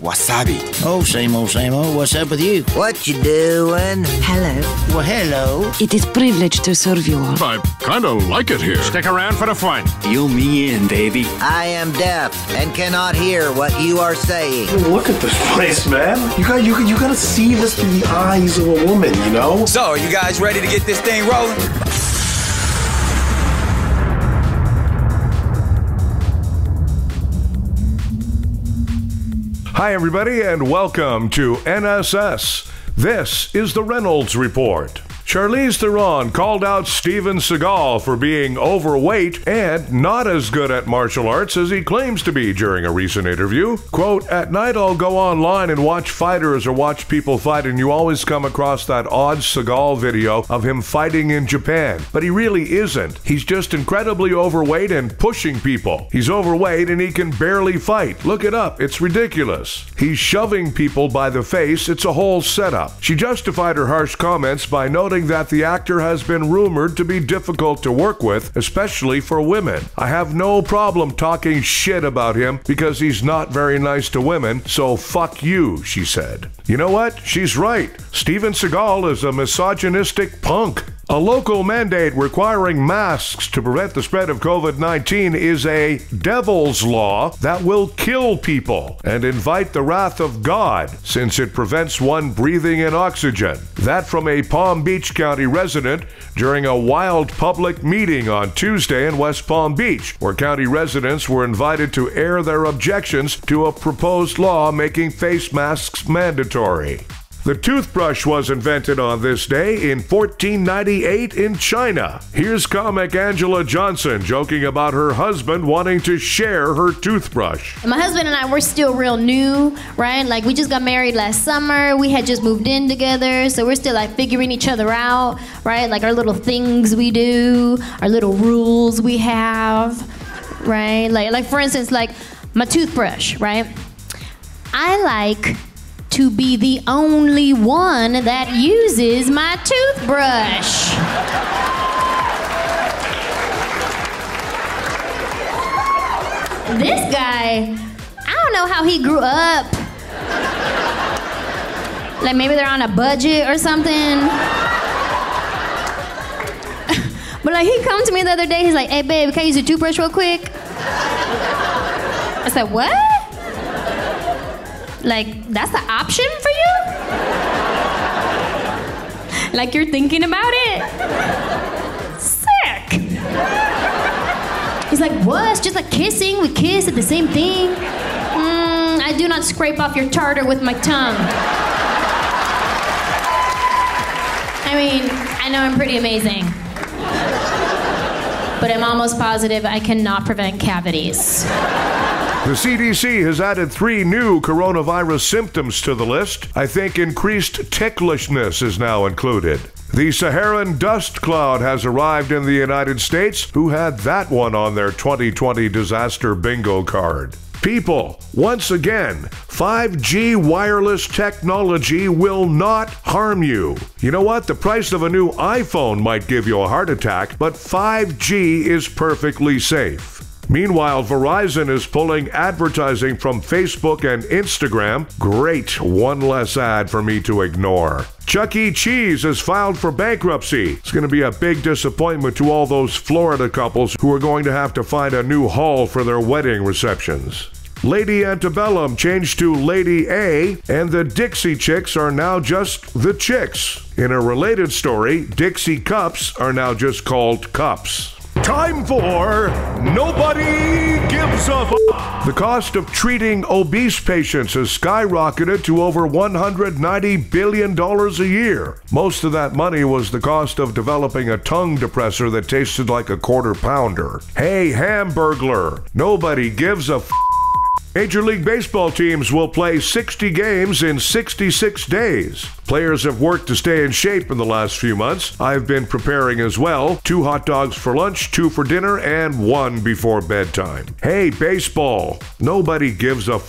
wasabi. Oh, same old, same old. What's up with you? What you doing? Hello. Well, hello. It is privilege to serve you all. I kind of like it here. Stick around for the fun. You me in, baby. I am deaf and cannot hear what you are saying. Look at this place, man. You gotta see this through the eyes of a woman, you know? So, are you guys ready to get this thing rolling? Hi, everybody, and welcome to NSS. This is the Reynolds Report. Charlize Theron called out Steven Seagal for being overweight and not as good at martial arts as he claims to be during a recent interview. Quote, "At night I'll go online and watch fighters or watch people fight, and you always come across that odd Seagal video of him fighting in Japan. But he really isn't. He's just incredibly overweight and pushing people. He's overweight and he can barely fight. Look it up. It's ridiculous. He's shoving people by the face. It's a whole setup." She justified her harsh comments by noting that the actor has been rumored to be difficult to work with, especially for women. "I have no problem talking shit about him because he's not very nice to women, so fuck you," she said. You know what? She's right. Steven Seagal is a misogynistic punk. A local mandate requiring masks to prevent the spread of COVID-19 is a devil's law that will kill people and invite the wrath of God, since it prevents one breathing in oxygen. That from a Palm Beach County resident during a wild public meeting on Tuesday in West Palm Beach, where county residents were invited to air their objections to a proposed law making face masks mandatory. The toothbrush was invented on this day in 1498 in China. Here's comic Angela Johnson joking about her husband wanting to share her toothbrush. My husband and I, we're still real new, right? Like, we just got married last summer. We had just moved in together, so we're still like figuring each other out, right? Like our little things we do, our little rules we have, right? Like for instance, like my toothbrush, right? I like to be the only one that uses my toothbrush. This guy, I don't know how he grew up. Like maybe they're on a budget or something. But like he come to me the other day, he's like, "Hey babe, can I use your toothbrush real quick?" I said, "What? Like, that's the option for you? Like you're thinking about it? Sick." He's like, "What? It's just like kissing. We kiss at the same thing." I do not scrape off your tartar with my tongue. I mean, I know I'm pretty amazing. But I'm almost positive I cannot prevent cavities. The CDC has added 3 new coronavirus symptoms to the list. I think increased ticklishness is now included. The Saharan dust cloud has arrived in the United States. Who had that one on their 2020 disaster bingo card? People, once again, 5G wireless technology will not harm you. You know what? The price of a new iPhone might give you a heart attack, but 5G is perfectly safe. Meanwhile, Verizon is pulling advertising from Facebook and Instagram. Great, one less ad for me to ignore. Chuck E. Cheese has filed for bankruptcy. It's going to be a big disappointment to all those Florida couples who are going to have to find a new hall for their wedding receptions. Lady Antebellum changed to Lady A, and the Dixie Chicks are now just the Chicks. In a related story, Dixie Cups are now just called Cups. Time for Nobody Gives a F***. The cost of treating obese patients has skyrocketed to over $190 billion a year. Most of that money was the cost of developing a tongue depressor that tasted like a quarter pounder. Hey, Hamburglar, nobody gives a f***. Major League Baseball teams will play 60 games in 66 days. Players have worked to stay in shape in the last few months. I've been preparing as well. 2 hot dogs for lunch, 2 for dinner, and 1 before bedtime. Hey, baseball, nobody gives a f***.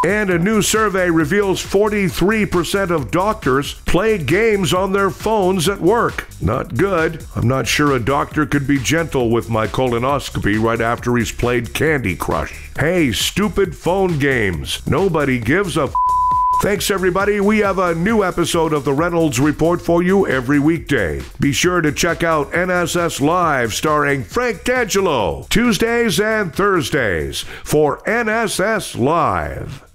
And a new survey reveals 43% of doctors play games on their phones at work. Not good. I'm not sure a doctor could be gentle with my colonoscopy right after he's played Candy Crush. Hey, stupid phone games. Nobody gives a Thanks, everybody. We have a new episode of the Reynolds Report for you every weekday. Be sure to check out NSS Live starring Frank D'Angelo, Tuesdays and Thursdays for NSS Live.